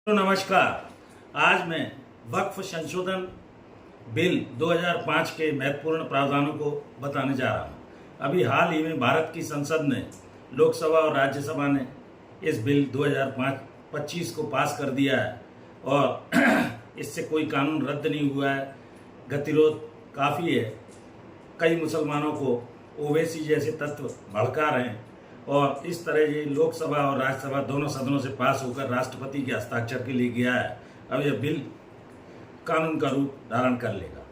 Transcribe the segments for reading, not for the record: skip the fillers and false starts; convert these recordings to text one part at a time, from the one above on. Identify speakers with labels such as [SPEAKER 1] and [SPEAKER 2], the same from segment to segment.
[SPEAKER 1] तो नमस्कार। आज मैं वक्फ संशोधन बिल 2005 के महत्वपूर्ण प्रावधानों को बताने जा रहा हूं। अभी हाल ही में भारत की संसद ने, लोकसभा और राज्यसभा ने इस बिल 2025 को पास कर दिया है और इससे कोई कानून रद्द नहीं हुआ है। गतिरोध काफ़ी है। कई मुसलमानों को ओवैसी जैसे तत्व भड़का रहे हैं और इस तरह ये लोकसभा और राज्यसभा दोनों सदनों से पास होकर राष्ट्रपति के हस्ताक्षर के लिए गया है। अब यह बिल कानून का रूप धारण कर लेगा।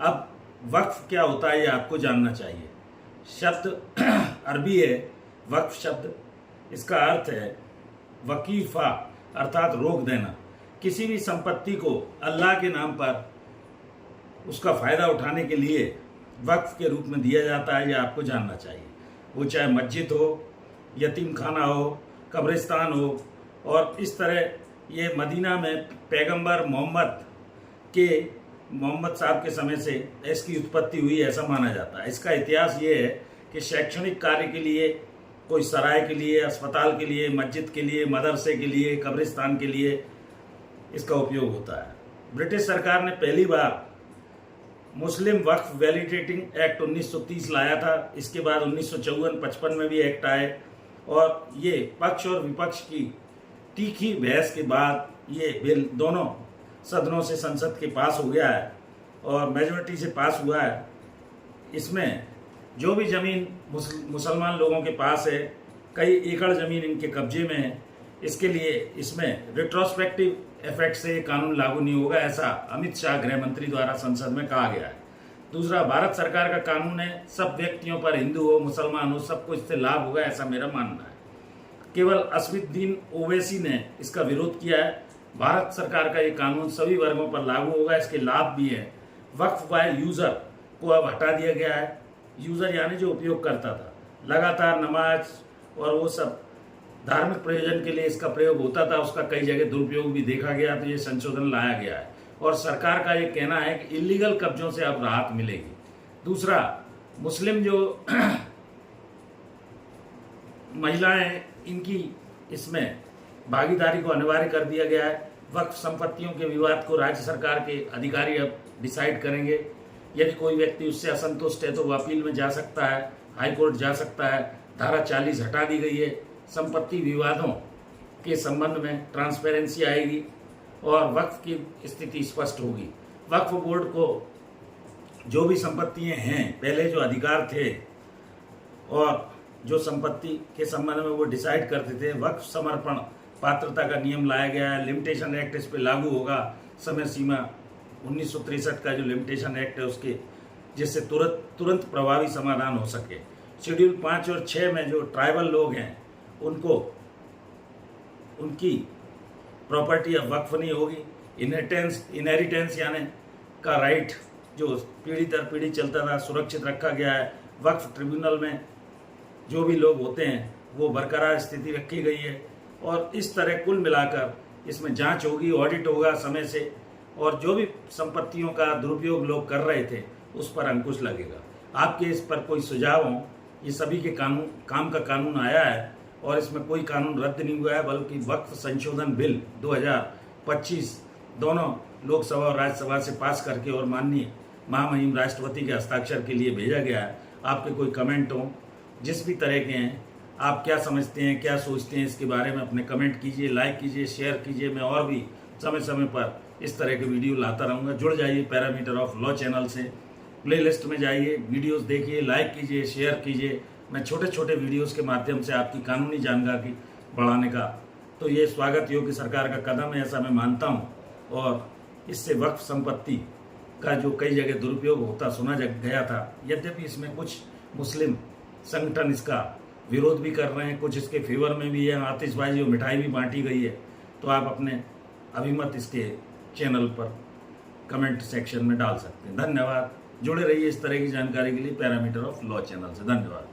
[SPEAKER 1] अब वक्फ क्या होता है ये आपको जानना चाहिए। शब्द अरबी है वक्फ शब्द। इसका अर्थ है वकीफा अर्थात रोक देना। किसी भी संपत्ति को अल्लाह के नाम पर उसका फ़ायदा उठाने के लिए वक्फ के रूप में दिया जाता है, यह आपको जानना चाहिए। वो चाहे मस्जिद हो, यतीम खाना हो, कब्रिस्तान हो। और इस तरह ये मदीना में पैगंबर मोहम्मद साहब के समय से इसकी उत्पत्ति हुई ऐसा माना जाता है। इसका इतिहास ये है कि शैक्षणिक कार्य के लिए, कोई सराय के लिए, अस्पताल के लिए, मस्जिद के लिए, मदरसे के लिए, कब्रिस्तान के लिए इसका उपयोग होता है। ब्रिटिश सरकार ने पहली बार मुस्लिम वक्फ वैलिडेटिंग एक्ट 1930 लाया था। इसके बाद 1954-55 में भी एक्ट आए और ये पक्ष और विपक्ष की तीखी बहस के बाद ये बिल दोनों सदनों से संसद के पास हो गया है और मेजॉरिटी से पास हुआ है। इसमें जो भी ज़मीन मुसलमान लोगों के पास है, कई एकड़ ज़मीन इनके कब्जे में है, इसके लिए इसमें रिट्रोस्पेक्टिव इफेक्ट से कानून लागू नहीं होगा, ऐसा अमित शाह गृह मंत्री द्वारा संसद में कहा गया है। दूसरा, भारत सरकार का कानून है, सब व्यक्तियों पर, हिंदू हो मुसलमान हो, सबको इससे लाभ होगा, ऐसा मेरा मानना है। केवल असदुद्दीन ओवैसी ने इसका विरोध किया है। भारत सरकार का ये कानून सभी वर्गों पर लागू होगा, इसके लाभ भी हैं। वक्फ बाय यूज़र को अब हटा दिया गया है। यूज़र यानी जो उपयोग करता था, लगातार नमाज और वो सब धार्मिक प्रयोजन के लिए इसका प्रयोग होता था, उसका कई जगह दुरुपयोग भी देखा गया, तो ये संशोधन लाया गया है और सरकार का ये कहना है कि इलीगल कब्जों से अब राहत मिलेगी। दूसरा, मुस्लिम जो महिलाएं, इनकी इसमें भागीदारी को अनिवार्य कर दिया गया है। वक्फ संपत्तियों के विवाद को राज्य सरकार के अधिकारी अब डिसाइड करेंगे। यदि कोई व्यक्ति उससे असंतुष्ट है तो वो अपील में जा सकता है, हाई कोर्ट जा सकता है। धारा 40 हटा दी गई है। संपत्ति विवादों के संबंध में ट्रांसपेरेंसी आएगी और वक्फ की स्थिति स्पष्ट होगी। वक्फ बोर्ड को जो भी संपत्तियां हैं, पहले जो अधिकार थे और जो संपत्ति के संबंध में वो डिसाइड करते थे, वक्फ समर्पण पात्रता का नियम लाया गया है। लिमिटेशन एक्ट इस पर लागू होगा। समय सीमा 1963 का जो लिमिटेशन एक्ट है उसके, जिससे तुरंत प्रभावी समाधान हो सके। शेड्यूल 5 और 6 में जो ट्राइबल लोग हैं उनको उनकी प्रॉपर्टी अब वक्फ नहीं होगी। इनहेरिटेंस यानी का राइट जो पीढ़ी दर पीढ़ी चलता था, सुरक्षित रखा गया है। वक्फ ट्रिब्यूनल में जो भी लोग होते हैं वो बरकरार स्थिति रखी गई है और इस तरह कुल मिलाकर इसमें जांच होगी, ऑडिट होगा समय से, और जो भी संपत्तियों का दुरुपयोग लोग कर रहे थे उस पर अंकुश लगेगा। आपके इस पर कोई सुझाव हो? ये सभी के काम का कानून आया है और इसमें कोई कानून रद्द नहीं हुआ है, बल्कि वक्फ संशोधन बिल 2025 दोनों लोकसभा और राज्यसभा से पास करके और माननीय महामहिम राष्ट्रपति के हस्ताक्षर के लिए भेजा गया है। आपके कोई कमेंट हो, जिस भी तरह के हैं, आप क्या समझते हैं, क्या सोचते हैं, इसके बारे में अपने कमेंट कीजिए, लाइक कीजिए, शेयर कीजिए। मैं और भी समय समय पर इस तरह के वीडियो लाता रहूँगा। जुड़ जाइए पैरामीटर ऑफ लॉ चैनल से, प्लेलिस्ट में जाइए, वीडियोस देखिए, लाइक कीजिए, शेयर कीजिए। मैं छोटे छोटे वीडियोस के माध्यम से आपकी कानूनी जानकारी बढ़ाने का तो ये स्वागत योग्य सरकार का कदम है, ऐसा मैं मानता हूँ। और इससे वक्फ संपत्ति का जो कई जगह दुरुपयोग होता सुना गया था, यद्यपि इसमें कुछ मुस्लिम संगठन इसका विरोध भी कर रहे हैं, कुछ इसके फेवर में भी है। आतिशबाजी और मिठाई भी बांटी गई है। तो आप अपने अभिमत इसके चैनल पर कमेंट सेक्शन में डाल सकते हैं। धन्यवाद। जुड़े रहिए इस तरह की जानकारी के लिए पैरामीटर ऑफ लॉ चैनल से। धन्यवाद।